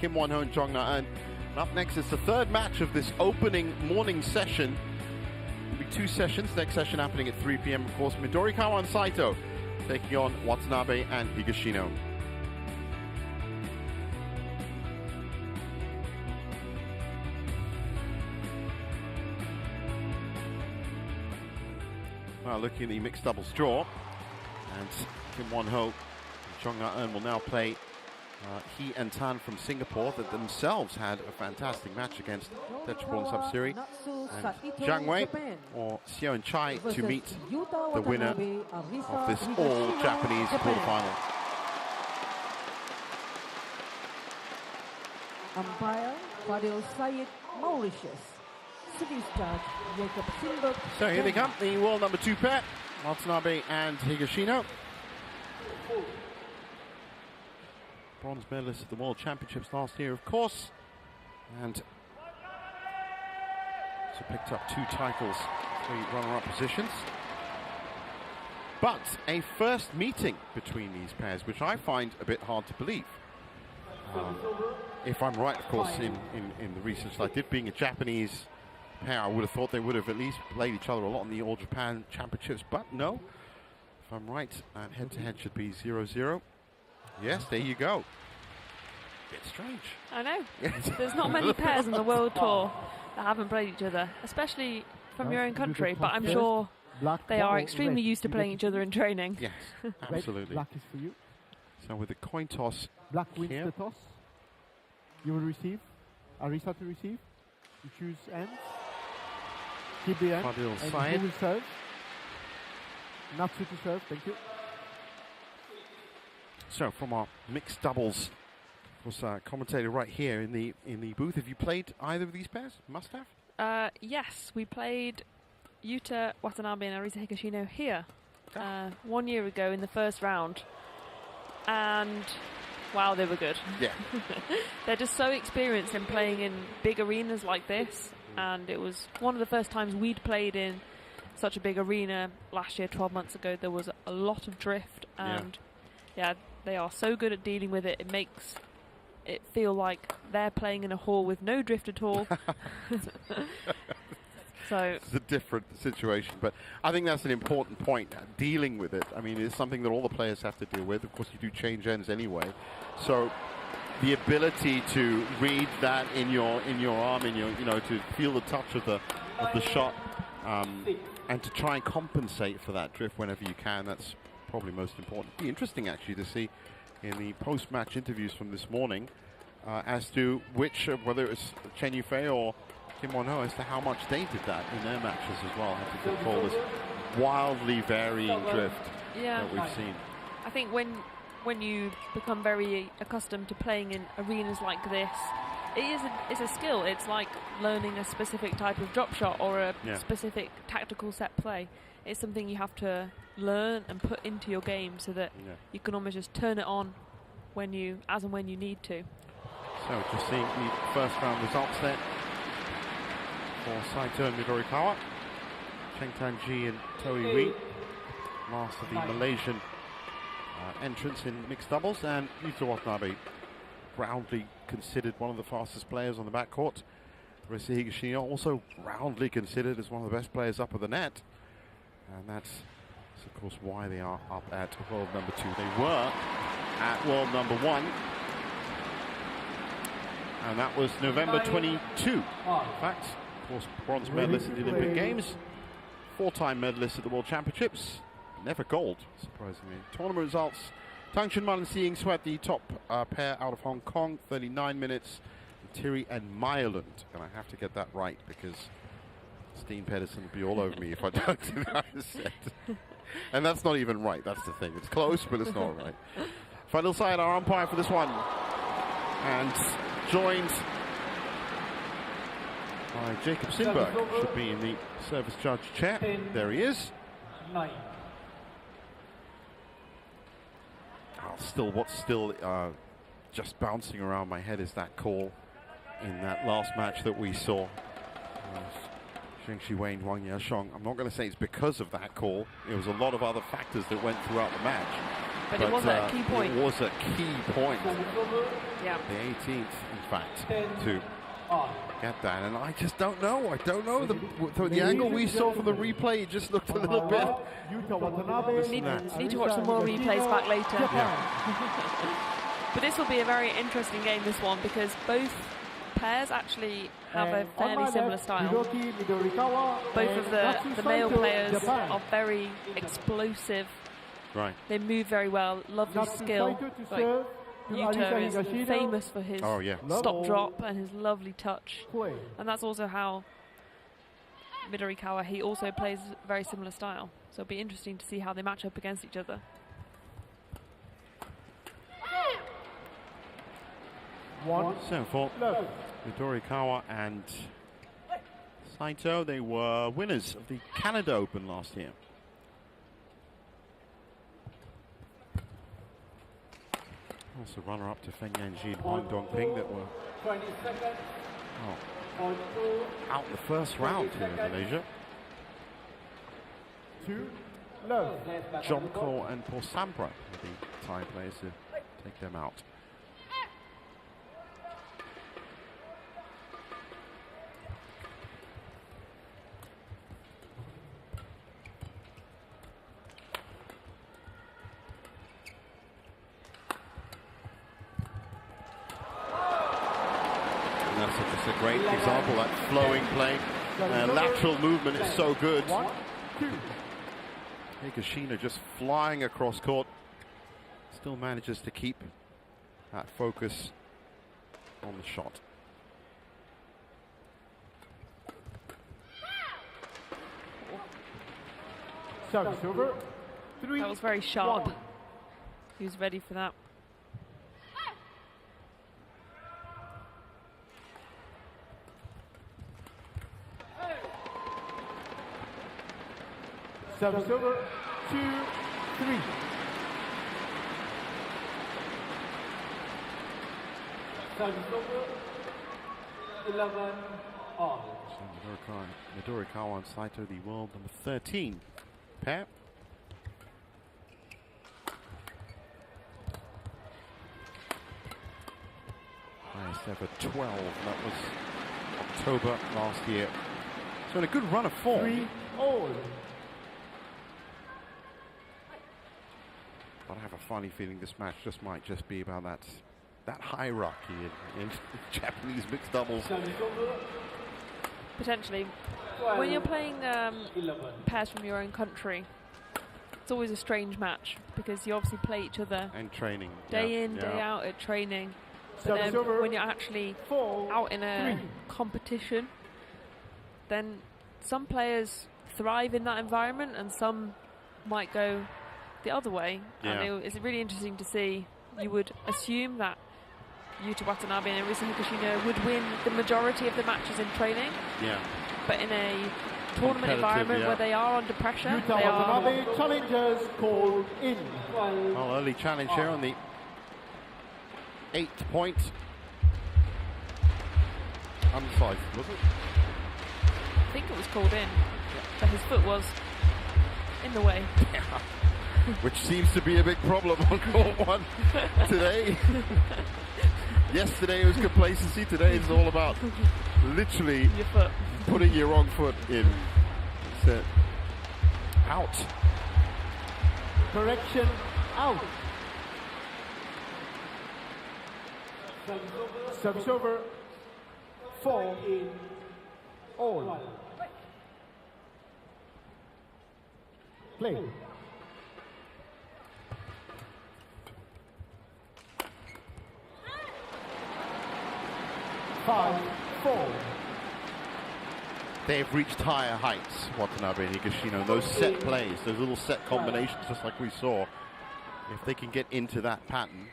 Kim Won-ho and Jong Na-eun. Up next is the third match of this opening morning session. There'll be two sessions. Next session happening at 3 p.m. Of course, Midorikawa and Saito taking on Watanabe and Higashino. Well, looking at the mixed doubles draw, and Kim Won-ho and Jong Na-eun will now play He and Tan from Singapore, that themselves had a fantastic match against Tetrapon Sub-Series, and Zhang Wei or Seo and Chai to meet the winner of this all-Japanese quarterfinal. Umpire Fadil Syed Mauritius. So here they come, the world number 2 pair, Watanabe and Higashino. Bronze medalists at the World Championships last year, of course, and so picked up 2 titles, 3 runner-up positions. But a first meeting between these pairs, which I find a bit hard to believe. If I'm right, of course, in the research that I did, being a Japanese pair, I would have thought they would have at least played each other a lot in the All Japan Championships, but no. If I'm right, head-to-head should be 0-0. Yes, there you go. Bit strange. I know. There's not many pairs on the World Tour that haven't played each other, especially from your own country, but I'm sure they are extremely used to playing each other in training. Yes, absolutely. Black is for you. So with the coin toss, Black wins the toss. You will receive. Arisa to receive. You choose ends. Keep the end. Fadil And Syed. who will serve? Natsu to serve. Thank you. So from our mixed doubles, of course, commentator right here in the booth. Have you played either of these pairs? Must have. Yes, we played Yuta Watanabe and Arisa Higashino here 1 year ago in the first round, and wow, they were good. Yeah. They're just so experienced in playing in big arenas like this, and it was one of the first times we'd played in such a big arena last year, 12 months ago. There was a lot of drift, and yeah, they are so good at dealing with it. It makes it feel like they're playing in a hall with no drift at all. So it's a different situation, but I think that's an important point, dealing with it. I mean, it's something that all the players have to deal with. Of course, you do change ends anyway. So the ability to read that in your arm, to feel the touch of the shot, and to try and compensate for that drift whenever you can, that's probably most important. It'd be interesting actually to see in the post-match interviews from this morning as to whether it's Chen Yufei or Kim Won-ho, as to how much they did that in their matches as well, have to control this wildly varying drift that we've seen. I think when you become very accustomed to playing in arenas like this, it's a skill. It's like learning a specific type of drop shot or a specific tactical set play. It's something you have to learn and put into your game so that you can almost just turn it on as and when you need to. So just seeing the first round results there for Saito and Midorikawa. Cheng Tan-ji and Toi Wee, last of the Malaysian entrants in mixed doubles, and Yuta Watanabe, roundly considered one of the fastest players on the backcourt. Arisa Higashino also roundly considered as one of the best players up at the net, and that's of course why they are up at world number 2. They were at world number 1, and that was November 22. In fact, of course, bronze medalist at the Olympic Games, 4-time medalist at the World Championships, never gold, surprisingly. Tournament results: Tang Chunman and Si Ying swept the top pair out of Hong Kong, 39 minutes. Thierry and Meyerland, and I have to get that right because Steen Pedersen will be all over me if I don't do that set. And that's not even right, that's the thing. It's close, but it's not right. Fadil Syed, our umpire for this one, and joined by Jacob Sinberg, should be in the service judge chair. There he is. What's still just bouncing around my head is that call in that last match that we saw. Zheng Shiwei and Wang Yashong. I'm not going to say it's because of that call. There was a lot of other factors that went throughout the match. But it was a key point. It was a key point. Yeah. The 18th, in fact, to get that. And I just don't know. I don't know. The angle we saw from the replay, it just looked a little bit. Need to watch some more replays back later. Yeah. But this will be a very interesting game, this one, because both pairs actually have a fairly similar style. Both of the male players are very explosive. Right. They move very well, lovely skill. Like, Yuto is famous for his stop drop and his lovely touch. And that's also how Midorikawa, he also plays a very similar style. So it'll be interesting to see how they match up against each other. So for Midorikawa and Saito, they were winners of the Canada Open last year. Also runner-up to Feng Yanji and Wang Dongping that were out the first round here in Malaysia. Jomko and Paul Sampra were the Thai players to take them out. That's a great example, that flowing play. Lateral movement is so good. Higashino just flying across court. Still manages to keep that focus on the shot. That was very sharp. He was ready for that. Service over, 2-3. Service over, 11 all. So Midorikawa and Saito, the world number 13 pair. Highest ever 12, that was October last year. So in a good run of form. 3 all. But I have a funny feeling this match just might just be about that hierarchy in Japanese mixed doubles. Potentially. When you're playing pairs from your own country, it's always a strange match because you obviously play each other and training day in, day out at training. But then when you're actually out in a competition, then some players thrive in that environment and some might go the other way. And it's really interesting to see. You would assume that Yuta Watanabe and Arisa Higashino would win the majority of the matches in training. Yeah. But in a tournament environment where they are under pressure, they are challengers called in. Well, early challenge here on the 8th point. Unside, was it? I think it was called in, but his foot was in the way. Which seems to be a big problem on court one today. Yesterday it was complacency, today it's all about literally your foot. Putting your wrong foot in. That's it. Out. Correction, out. Service over, 4 all. Play. 5-4. They've reached higher heights, Watanabe and Higashino. Those set plays, those little set combinations, just like we saw. If they can get into that pattern,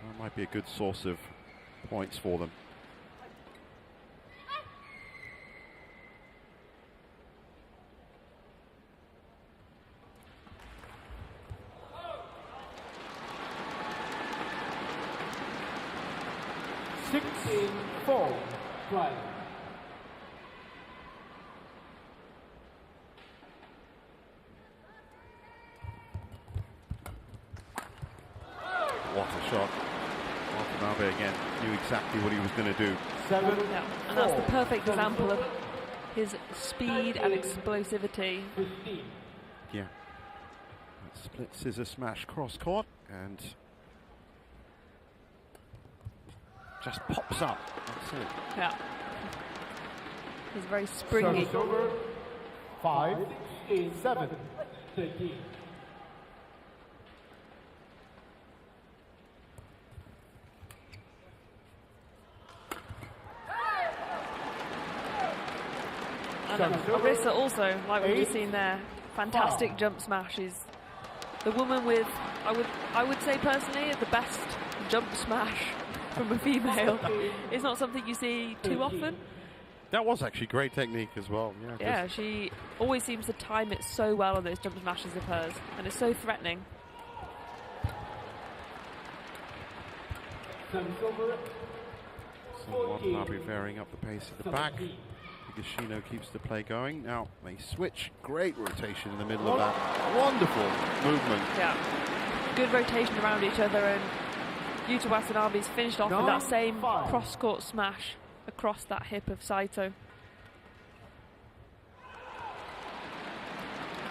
that might be a good source of points for them. Four. Right. Watanabe again knew exactly what he was going to do. 7. Yeah, and that's the perfect example of his speed and explosivity. Yeah. That split scissor smash cross court and just pops up. That's it. Yeah. He's very springy. Service over. 5, 7, 13. And Arisa also, like what we've seen there, fantastic jump smash. Is the woman with, I would say personally, the best jump smash from a female. It's not something you see too often. That was actually great technique as well. Yeah, she always seems to time it so well on those jump smashes of hers, and it's so threatening. So Watanabe varying up the pace at the back. Higashino keeps the play going. Now they switch. Great rotation in the middle of that. Wonderful movement. Yeah, good rotation around each other, and Yuta Watanabe's finished off with that same cross-court smash across that hip of Saito.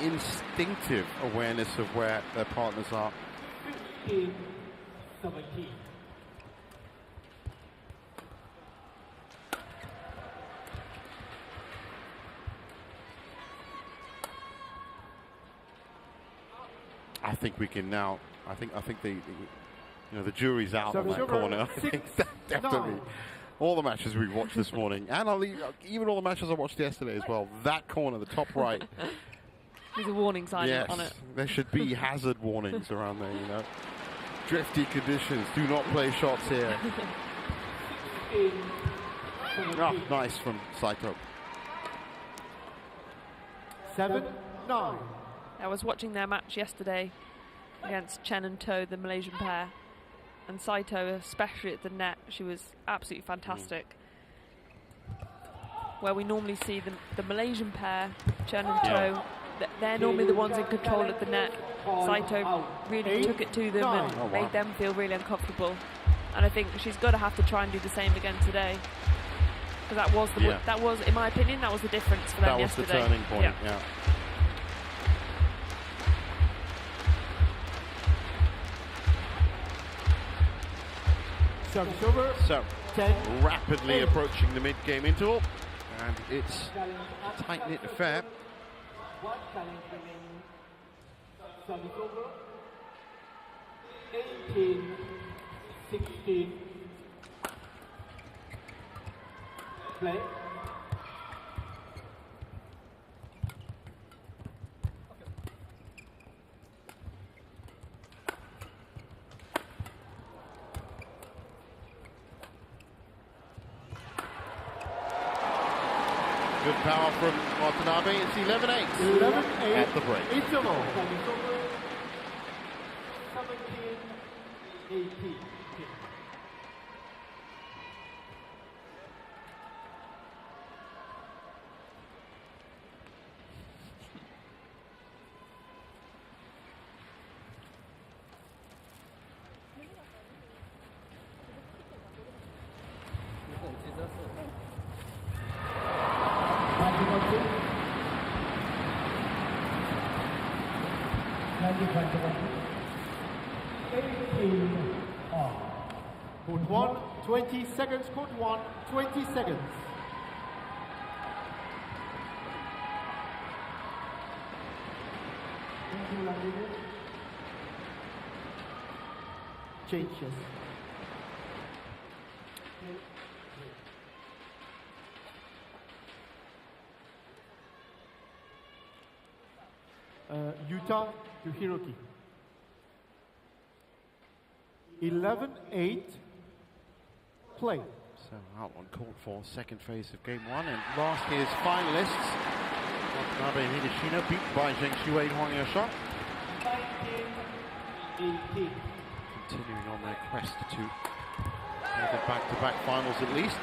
Instinctive awareness of where their partners are. 15, 17. I think we can now. I think the jury's out on that corner. I think that definitely. All the matches we've watched this morning, and even all the matches I watched yesterday as well. That corner, the top right. There's a warning sign on it. There should be hazard warnings around there. You know, drifty conditions. Do not play shots here. Oh, nice from Saito. 7, 9. I was watching their match yesterday against Chen and To, the Malaysian pair, and Saito, especially at the net, she was absolutely fantastic. Where we normally see the Malaysian pair, Chen and To, they're normally the ones in control at the net. Saito really took it to them and made them feel really uncomfortable. And I think she's got to have to try and do the same again today. Because that was, in my opinion, that was the difference for them yesterday. That was the turning point, yeah. Service over. So, 10, rapidly approaching the mid-game interval, and it's a tight-knit affair. Service over. 18, 16. Play. Good power from Watanabe. It's 11-8. 11-8 at the break. Interval. 17, 18. Court 1, 20 seconds. Court 1, 20 seconds. Changes. Yuta to Hiroki. 11-8. Play. So out on court for second phase of game one, and last year's finalists, Watanabe and Higashino, beat by Zheng Shuwei and Huang Yasha. 19-18. Continuing on their quest to make it back-to-back finals at least.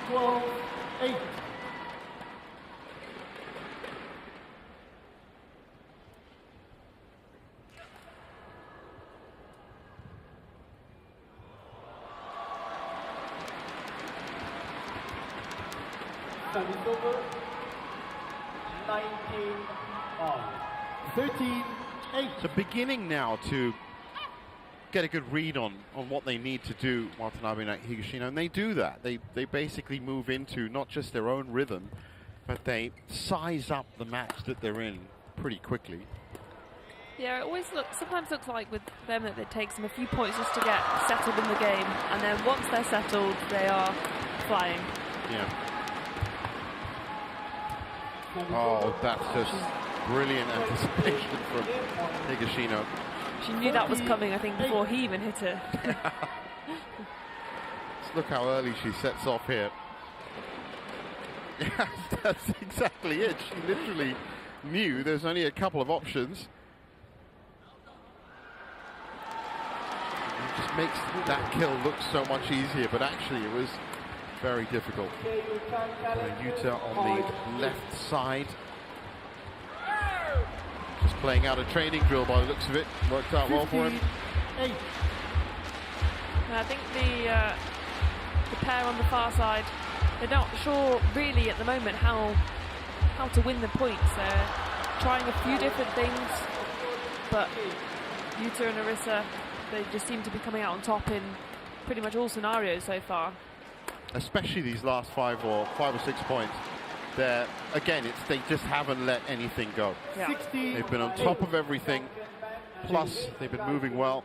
12-8. Service over. 19 all. 13-8. So beginning now to get a good read on what they need to do, Watanabe and Higashino, and they do that. They basically move into not just their own rhythm, but they size up the match that they're in pretty quickly. Yeah, it sometimes looks like with them that it takes them a few points just to get settled in the game, and then once they're settled, they are flying. Yeah. Oh, that's just brilliant anticipation from Higashino. She knew that was coming, I think, before he even hit her. Look how early she sets off here. Yeah, that's exactly it. She literally knew there's only a couple of options. It just makes that kill look so much easier, but actually it was very difficult. Yuta on the left side. Just playing out a training drill by the looks of it. Worked out well for him. I think the pair on the far side, they're not sure really at the moment how to win the points. They're trying a few different things, but Yuta and Arisa, they just seem to be coming out on top in pretty much all scenarios so far. Especially these last 5 or 6 points. They're, again, they just haven't let anything go. Yeah. They've been on top of everything. Plus, they've been moving well.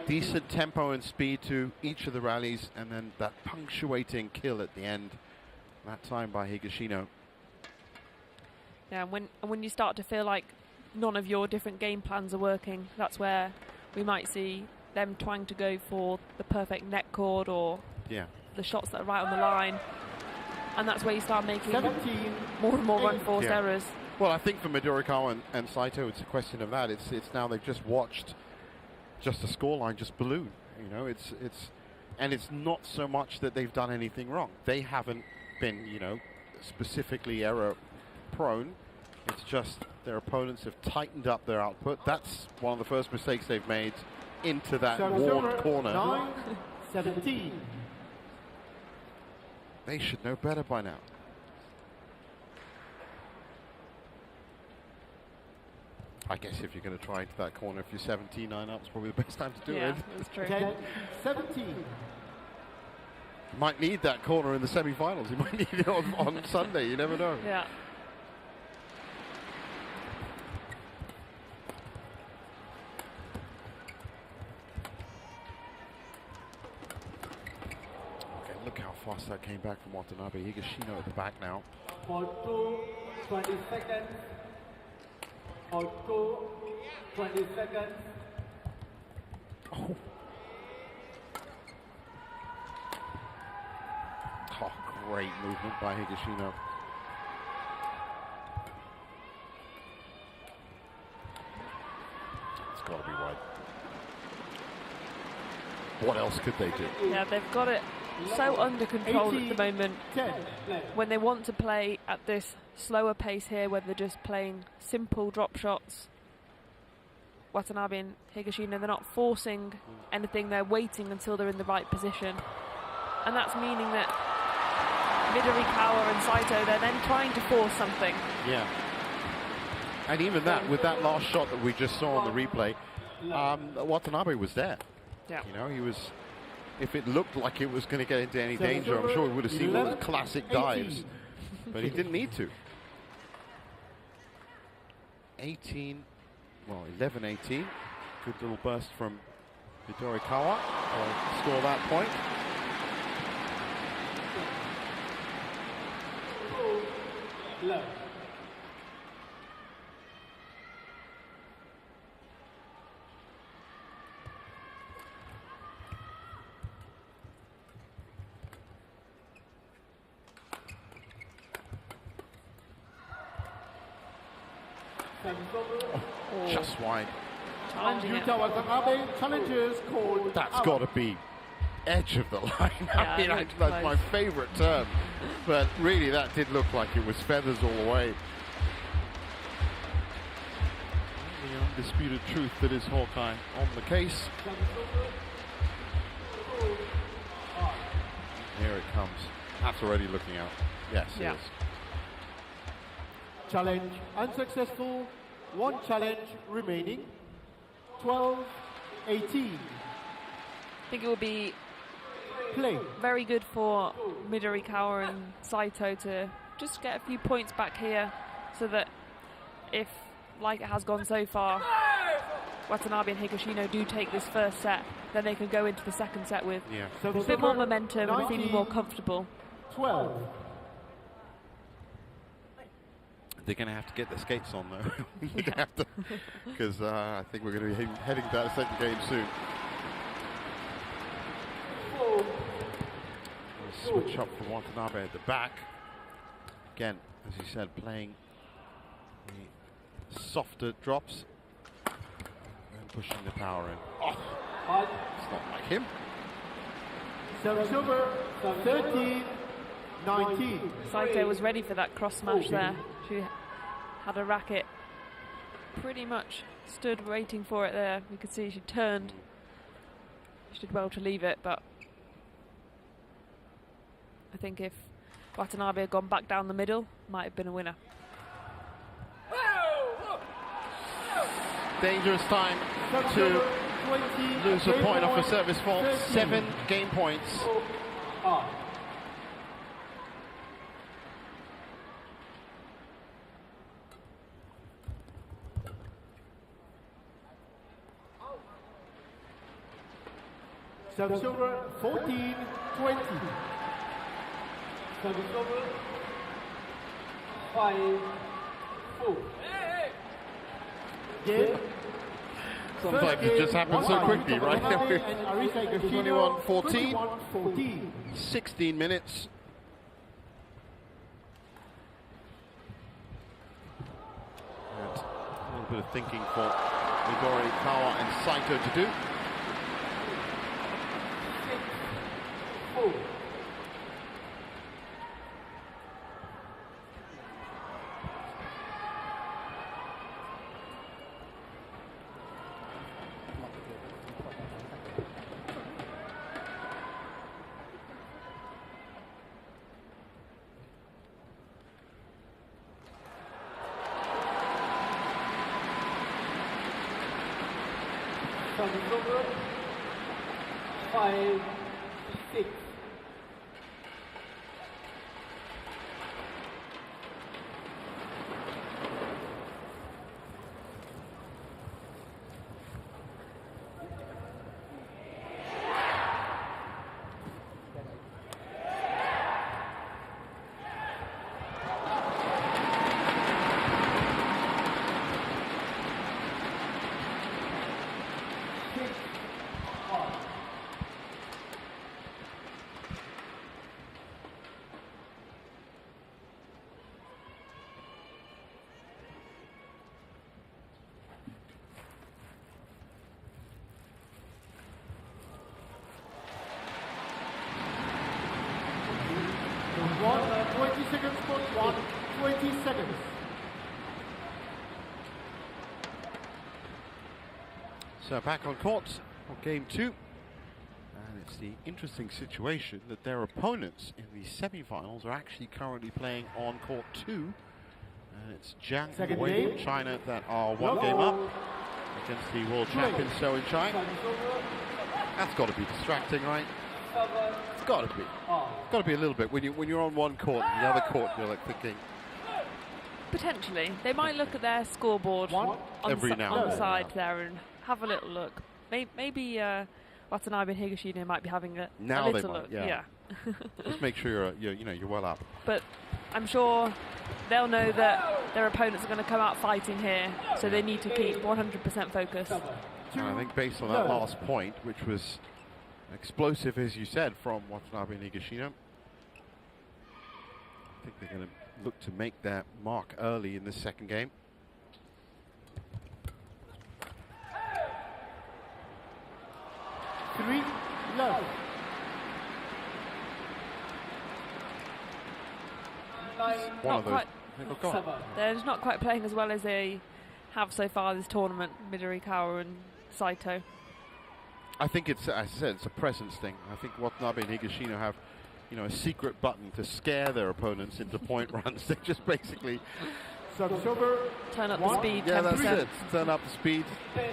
Decent tempo and speed to each of the rallies, and then that punctuating kill at the end. That time by Higashino. Yeah, when you start to feel like none of your different game plans are working, that's where we might see them trying to go for the perfect net chord or the shots that are right on the line. And that's where you start making more and more run-forced errors. Well, I think for Midorikawa and Saito, it's a question of that. It's now they've just watched just the scoreline just balloon. You know, it's not so much that they've done anything wrong. They haven't been, you know, specifically error prone. It's just their opponents have tightened up their output. That's one of the first mistakes they've made into that warned corner. 9-17. They should know better by now. I guess if you're going to try into that corner, if you're 17-9 up, it's probably the best time to do it. That's true. 10-17. You might need that corner in the semi-finals. You might need it on Sunday. You never know. Yeah. Look how fast that came back from Watanabe. Higashino at the back now. For 20 seconds. For 20 seconds. Oh, great movement by Higashino. It's got to be wide. What else could they do? Yeah, they've got it so under control at the moment. When they want to play at this slower pace here, where they're just playing simple drop shots, Watanabe and Higashino, they're not forcing anything, they're waiting until they're in the right position. And that's meaning that Midorikawa and Saito, they're then trying to force something. Yeah. And even that, with that last shot that we just saw on the replay, Watanabe was there. Yeah. You know, he was, if it looked like it was going to get into any danger, I'm sure we would have seen one of the classic dives. But he didn't need to. 11-18. Good little burst from Midorikawa. Score that point. Just wide. Yuta Watanabe challenges called. That's got to be edge of the line. I mean, that's my favorite term. But really, that did look like it was feathers all the way. The undisputed truth that is Hawkeye on the case. Here it comes. That's already looking out. Yes, Yeah. it is. Challenge unsuccessful. One challenge remaining. 12-18. I think it would be Play. very good for Midorikawa and Saito to just get a few points back here, so that if, like it has gone so far, Watanabe and Higashino do take this first set, then they can go into the second set with Yeah. a bit more momentum and feeling more comfortable. 12. They're going to have to get their skates on though. They're gonna have to, because I think we're going to be heading to that second game soon. Switch up for Watanabe at the back. Again, as you said, playing the softer drops and pushing the power in. Oh, it's not like him. Service over. 13-19. Saito was ready for that cross smash there. She had a racket, pretty much stood waiting for it there. You could see she turned. She did well to leave it, but I think if Watanabe had gone back down the middle, might have been a winner. Dangerous time to lose a point off a service fault. 7 game points. Service over. 14-20. Service over. 5-4. Game. Sometimes it just happens so quickly, right? 21-14. 21-14. 16 minutes. And a little bit of thinking for Midorikawa and Saito to do. 6-4. Service over. 5-6. One, 20 seconds for one, 20 seconds. So back on court for game 2. And it's the interesting situation that their opponents in the semi-finals are actually currently playing on court 2. And it's Jiang and Second Wei from game. China that are one game up against the world champions Zhou in China. Service over. That's got to be distracting, right? 7-4. It's got to be. Got to be a little bit when you're on one court and the other court you're like thinking Potentially. They might look at their scoreboard on Every the, now on and the then, side there and have a little look. Maybe Watanabe and Higashino might be having a Now they little might, look. yeah. just make sure you're well up. But I'm sure they'll know that their opponents are going to come out fighting here, so they need to keep 100% focused. And I think based on that last point, which was explosive as you said from Watanabe and Higashino, I think they're going to look to make their mark early in the second game. Three, love. 9, One of those. quite. Oh, go on. 7. They're just not quite playing as well as they have so far this tournament, Midorikawa and Saito. I think it's, as I said, it's a presence thing. I think Watanabe and Higashino have, you know, a secret button to scare their opponents into point runs. They just basically Service over. Turn up the speed. yeah, 10%. that's it. Turn up the speed,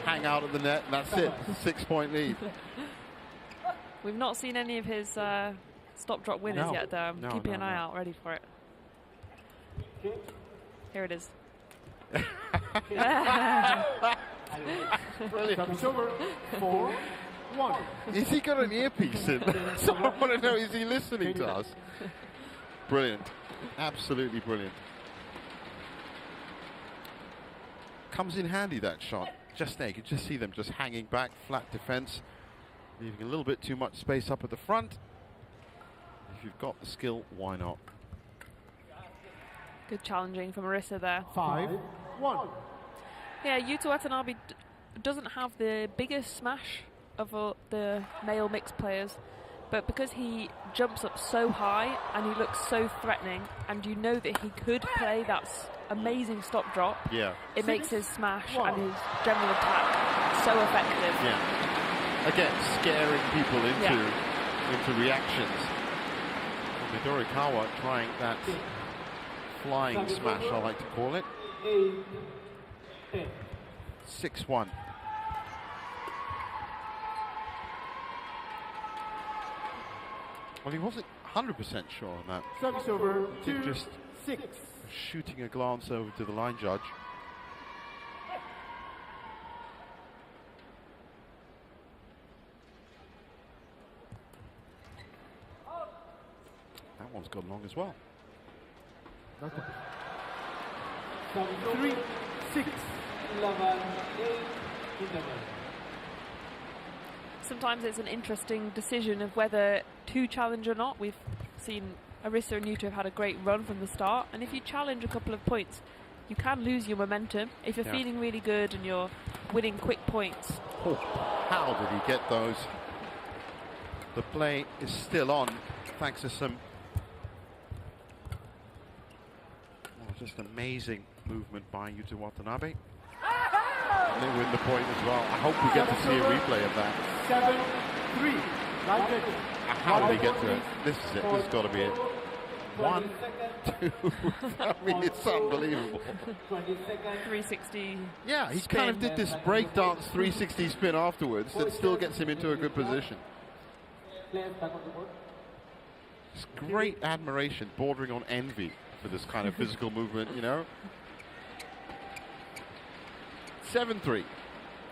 hang out at the net, and that's it. 6-point lead. We've not seen any of his stop-drop winners No. yet, though. I'm No, keeping no, an eye no. out, ready for it. Here it is. Brilliant. Service over. 4-1. Is he got an earpiece in? So I want to know, is he listening to us? Brilliant. Absolutely brilliant. Comes in handy, that shot. Just there, you can just see them just hanging back, flat defense, leaving a little bit too much space up at the front. If you've got the skill, why not? Good challenging from Marissa there. 5-1. Yeah, Yuta Watanabe doesn't have the biggest smash of the male mixed players, but because he jumps up so high and he looks so threatening, and you know that he could play that amazing stop drop, Yeah. it makes his smash and his general attack so effective. Yeah. Again, scaring people into reactions. Midorikawa trying that flying smash, I like to call it. 8-10. 6-1. Well, he wasn't 100% sure on that. Service over. Just 2-6. shooting a glance over to the line judge. That one's gone long as well. Okay. Service over. 3-6. 11-8. Interval. Sometimes it's an interesting decision of whether to challenge or not. We've seen Arisa and Yuta have had a great run from the start, and if you challenge a couple of points, you can lose your momentum. If you're feeling really good and you're winning quick points. Oh, how did he get those? The play is still on, thanks to some just amazing movement by Yuta Watanabe. And they win the point as well. I hope we get to see a replay of that. 7-3. Line judge. How did he get to it? This is it. This has got to be it. 1, 2. I mean, it's unbelievable. 20 seconds. 360. Yeah, he kind of did this breakdance 360 spin afterwards that still gets him into a good position. Players back on the board. It's great admiration, bordering on envy for this kind of physical movement, you know. 7-3.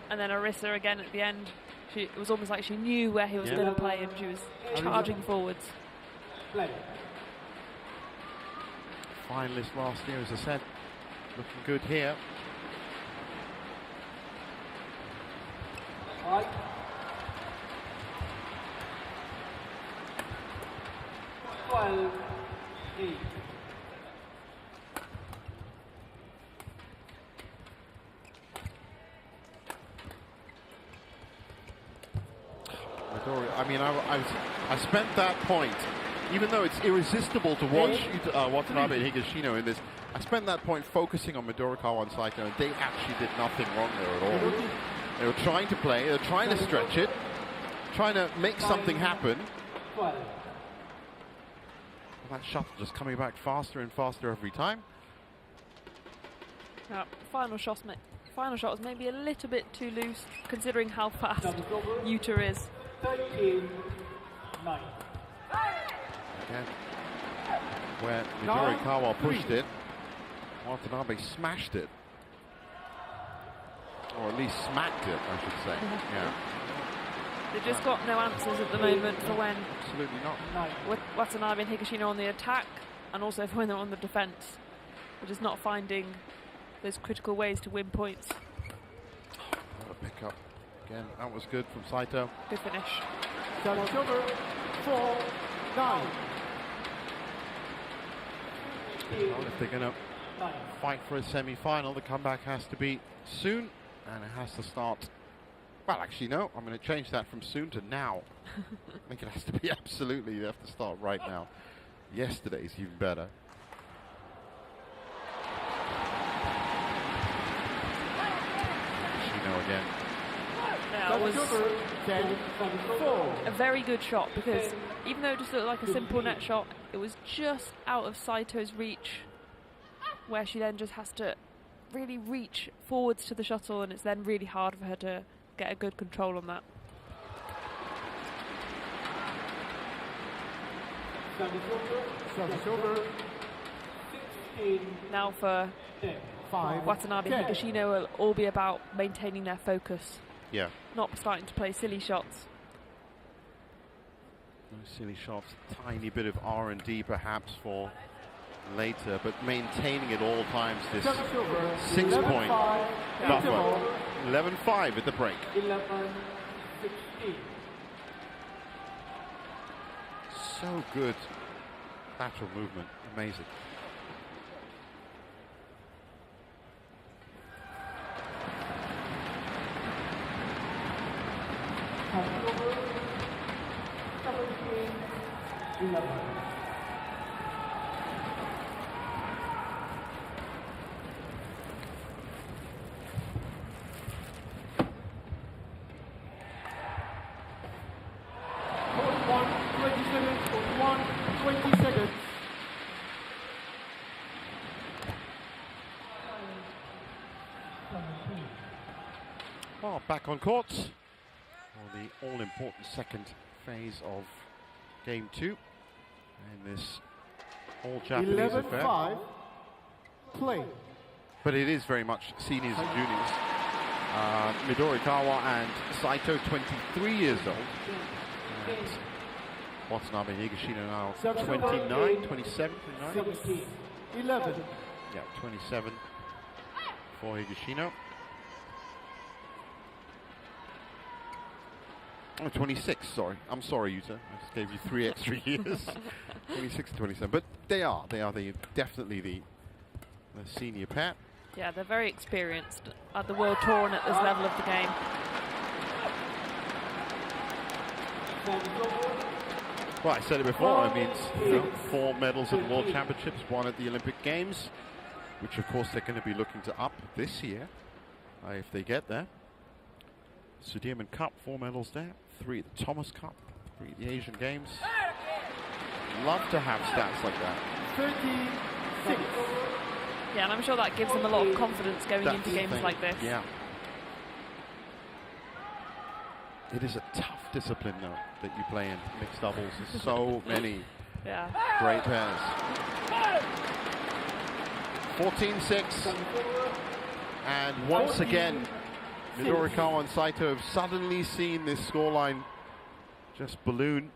And then Arisa again at the end. It was almost like she knew where he was going to play, and she was charging forwards. Play. Finalist last year, as I said, looking good here. 5. 12-8. I mean, I spent that point, even though it's irresistible to watch Watanabe and Higashino in this, I spent that point focusing on Midorikawa and Saito, and they actually did nothing wrong there at all. They were trying to play, they were trying to stretch it, trying to make something happen. 12. That shuttle just coming back faster and faster every time. Final shot was maybe a little bit too loose, considering how fast Yuta is. 13-9. Again, where Midorikawa pushed it, Watanabe smashed it. Or at least smacked it, I should say. Yeah. They've just got no answers at the moment for when Absolutely not. Watanabe and Higashino on the attack, and also for when they're on the defence. We're just not finding those critical ways to win points. What a pickup. Again, that was good from Saito. Good finish. Service over. 4-9. Well, if they're going to fight for a semi-final, the comeback has to be soon, and it has to start. Well, actually, no. I'm going to change that from soon to now. I think it has to be absolutely. You have to start right now. Yesterday's even better. Higashino again. Yeah, That was 10-4. a very good shot, because even though it just looked like a simple net shot, it was just out of Saito's reach, where she then just has to really reach forwards to the shuttle, and it's then really hard for her to get a good control on that. Service over. Now for 5, Watanabe and 10. Higashino will all be about maintaining their focus, Yeah. not starting to play silly shots. No silly shots, tiny bit of R&D perhaps for later, but maintaining at all times this Service over. 6-point 11-5. buffer. 11-5 at the break. 11-16. So good lateral movement, amazing. Over. 17-11. Well, back on court for the all-important second phase of Game 2 and this all-Japanese affair. 11-5. Play. But it is very much seniors and juniors. Midorikawa and Saito, 23 years old. And Watanabe and Higashino now 29, 27, 29. 17. 11. Yeah, 27 for Higashino. Oh, 26, sorry. I'm sorry, Yuta. I just gave you 3 extra years. 26 and 27. But they are definitely the senior pair. Yeah, they're very experienced at the World Tour and at this level of the game. Well, I said it before. I mean, you know, 4 medals at the World Championships, 1 at the Olympic Games, which of course they're going to be looking to up this year if they get there. Sudirman Cup, 4 medals there, 3 at the Thomas Cup, 3 at the Asian Games. Love to have stats like that. 36. Yeah, and I'm sure that gives them a lot of confidence going That's into the games thing. like this. Yeah. It is a tough discipline, though, that you play in mixed doubles. There's so many Yeah. great pairs. 14-6. And once again, Midorikawa and Saito have suddenly seen this scoreline just balloon.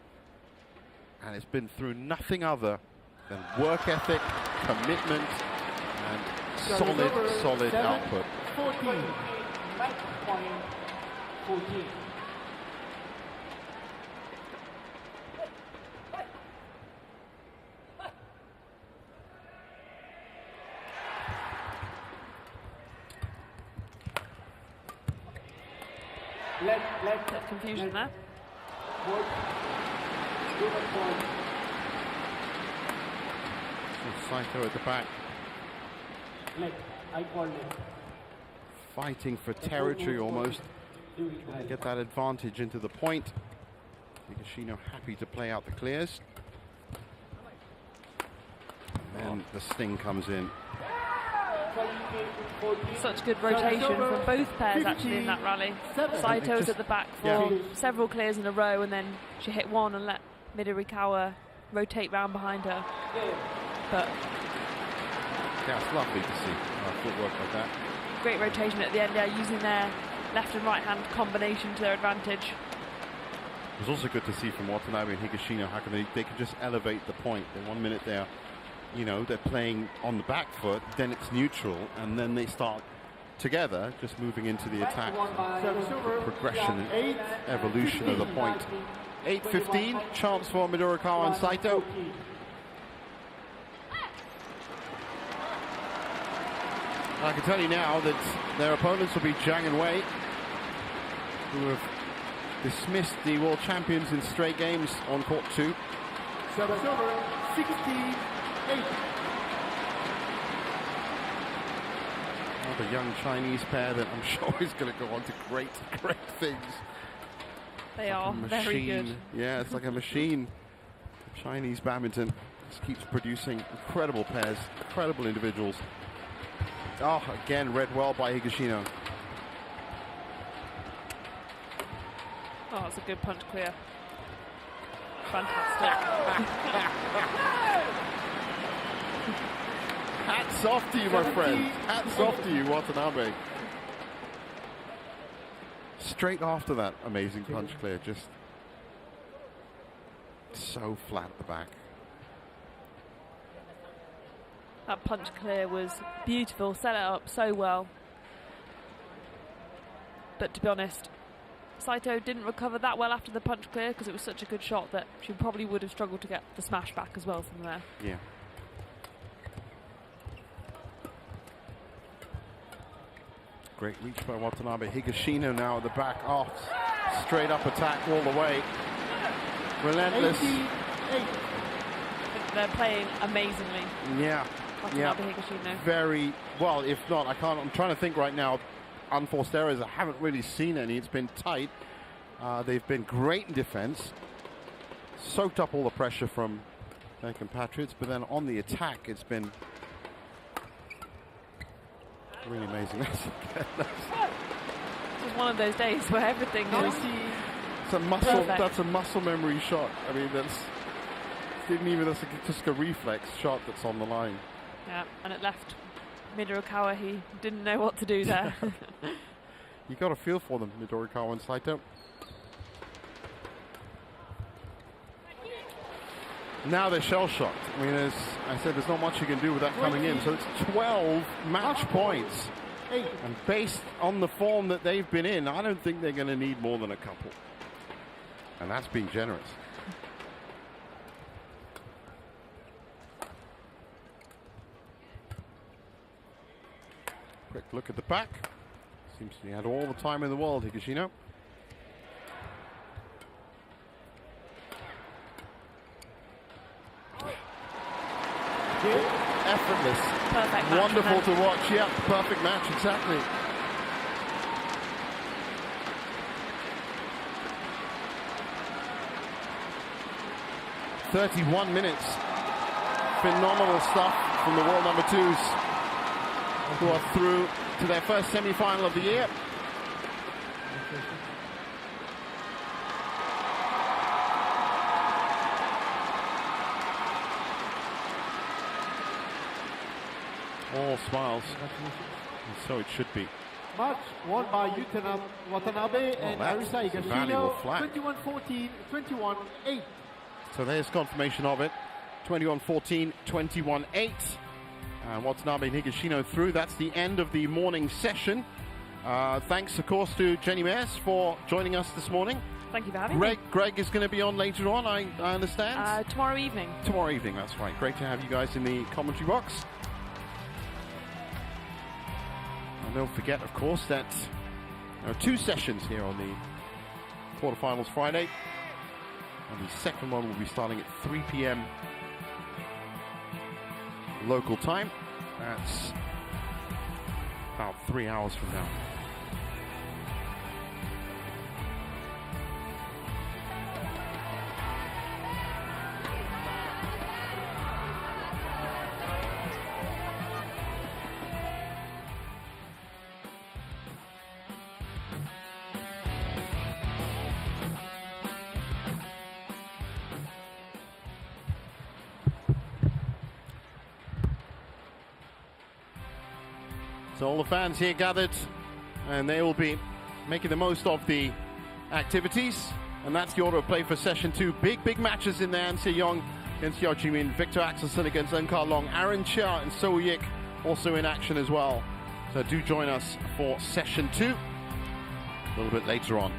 And it's been through nothing other than work ethic, commitment, and solid output. 14. Match point 14. Bit confusion there. Saito at the back, I call it. fighting for territory almost. Trying to get that advantage into the point. Higashino happy to play out the clears. And then the sting comes in. Such good rotation from both pairs actually in that rally. Saito's at the back for several clears in a row, and then she hit one and let Midorikawa rotate round behind her. But Yeah, it's lovely to see footwork like that. great rotation at the end there, using their left and right hand combination to their advantage. It was also good to see from Watanabe and Higashino how can they can just elevate the point. In 1 minute they're playing on the back foot, then it's neutral, and then they start together, just moving into the attack. Progression and evolution of the point. 8-15, chance for Midorikawa and Saito. I can tell you now that their opponents will be Zhang and Wei, who have dismissed the world champions in straight games on court 2. Service over. 68. Another young Chinese pair that I'm sure is going to go on to great things. They are very good. Yeah, it's like a machine. Chinese badminton just keeps producing incredible pairs, incredible individuals. Oh, again, read well by Higashino. Oh, it's a good punch clear. Fantastic. Hats off to you, my friend. Hats off to you, Watanabe. Straight after that amazing punch clear, just so flat at the back. That punch clear was beautiful, set it up so well. But to be honest, Saito didn't recover that well after the punch clear because it was such a good shot that she probably would have struggled to get the smash back as well from there. Yeah. Great reach by Watanabe. Higashino now at the back. Oh, straight up attack all the way. Relentless. 88. They're playing amazingly. Yeah. Watanabe, Higashino. Very well, if not, I'm trying to think right now. Unforced errors, I haven't really seen any. It's been tight. They've been great in defense. Soaked up all the pressure from their compatriots, but then on the attack, it's been really amazing. This is one of those days where everything is it's a muscle. perfect. That's a muscle memory shot. I mean, that's just a reflex shot that's on the line. Yeah, and it left Midorikawa. He didn't know what to do there. You got a feel for them, Midorikawa and Saito. Now they're shell-shocked. I mean, as I said, there's not much you can do with that coming in. So it's 12 match points. And based on the form that they've been in, I don't think they're going to need more than a couple. And that's being generous. Quick look at the back. Seems to be had all the time in the world, Higashino. Effortless. Perfect match. Wonderful to watch. Yeah, perfect match, exactly. "31 minutes. Phenomenal stuff from the world number twos, who are through to their first semi-final of the year. All smiles, and so it should be. Match won by Watanabe and that's Arisa a valuable Higashino, flag. 21-14, 21-8. So there's confirmation of it. 21-14, 21-8. And Watanabe and Higashino through. That's the end of the morning session. Thanks, of course, to Jenny Mayers for joining us this morning. Thank you for having me. Greg is going to be on later on, I understand. Tomorrow evening. Tomorrow evening, that's right. Great to have you guys in the commentary box. And don't forget, of course, that there are 2 sessions here on the quarterfinals Friday. And the second one will be starting at 3 p.m. local time. That's about 3 hours from now. So all the fans here gathered, and they will be making the most of the activities. And that's the order of play for session 2. Big matches in there. An Se-young against Yeo Ji-min, Victor Axelsen against Eun Ka-long, Aaron Chia and So Yik also in action as well. So do join us for session 2 a little bit later on.